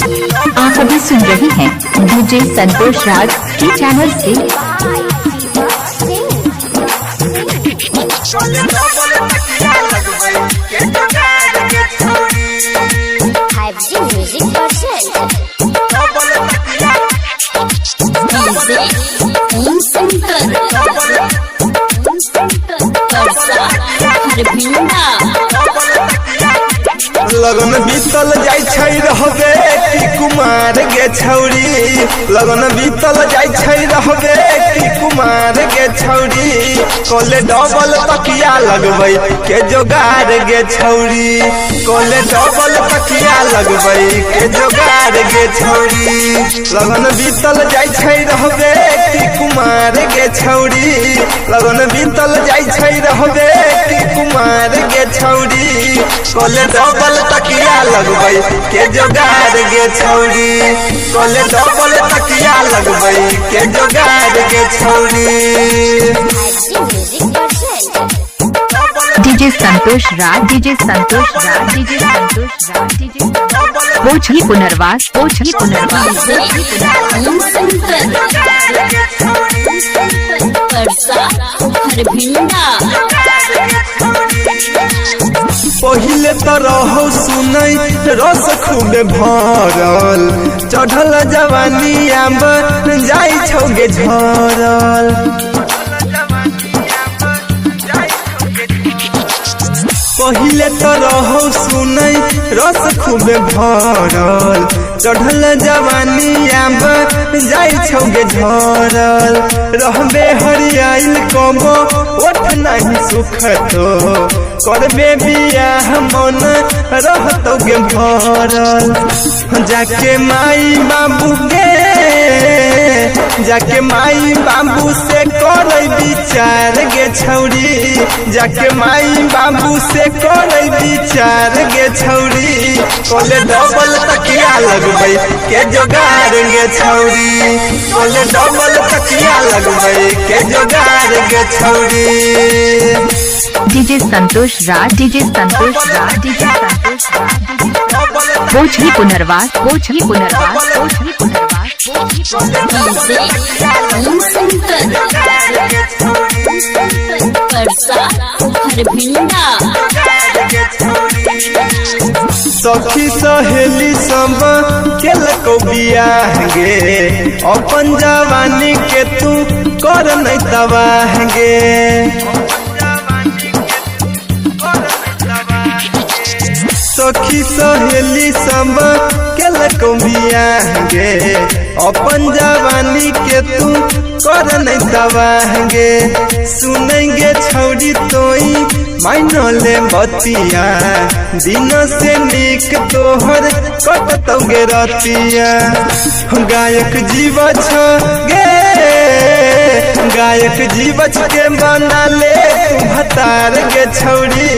आप अभी सुन रहे हैं डीजे संतोष राज के चैनल से। लगन बीतल जाय छै रहबे कि कुमार गे छौरी, लगन बीतल जाय छै रहबे कि कुमार गे छौरी, कोले डबल तकिया लगबै के जोगार गे छौरी, कोले डबल तकिया लगबै के जोगार गे छौरी। लगन बीतल जाय छै रहबे कि कुमार गे छौरी, लगन बीतल जाय छै रहबे कि कुमार गे छौरी, कोले डबल तकिया लगबै के जोगार गे छौरी, कोले डबल तकिया लगबै के जोगार गे छौरी। डीजे संतोष राज, डीजे संतोष राज, डीजे संतोष राज, डीजे पोछली पुनर्वास, पोछली पुनर्वास। पहिले तो रहो सुनै रस खूबे भरल, चढ़ल जवानी आब जाय छौगे झरल। पहिले तो रहो सुनै रस खूबे भरल, चढ़ल जवानी आब जाय छौगे झरल। रहबे हरियाइल कबो ओठ नहीं सुखतो, करबे बियाह मन रहतोगे भरल। जाके माई बाबू गे, जाके माई बाबू से करे विचार गे छौरी, जाके माई बाबू से करे विचार गे छौरी, कोले डबल तकिया लगबै के जोगार गे छौरी, कोले डबल तकिया लगबै के जोगार गे छौरी। डीजे संतोष राज, डीजे संतोष राज, डीजे संतोष राज, पोछली पुनर्वास, पोछली पुनर्वास, पोछली पुनर्वास। सखी सहेली सब केलको बियाह गे, अपन जवानी के तू कर नहीं तबाह गे। सखी सहेली सब केलको बियाह गे, अपन जवानी के तू कर नहीं तबाह गे। सुनेंगे छौरी तोई माइनले बतिया, दिन से निक तोहर कटतौगे रतिया। गायक जीव छ गे, गायक जीव के बना ले तू भतार गे छौरी,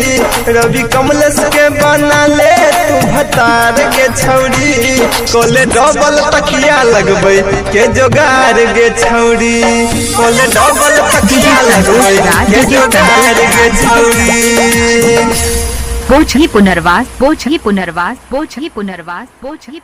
रवि कमलेश के बना ले तू भतार गे छौरी, कोले डबल तकिया लगबै के जोगार गे छौरी, कोले डबल तकिया लगबै के जोगार गे छौरी। पोछली पुनर्वास, पोछली पुनर्वास, पोछली पुनर्वास, पोछली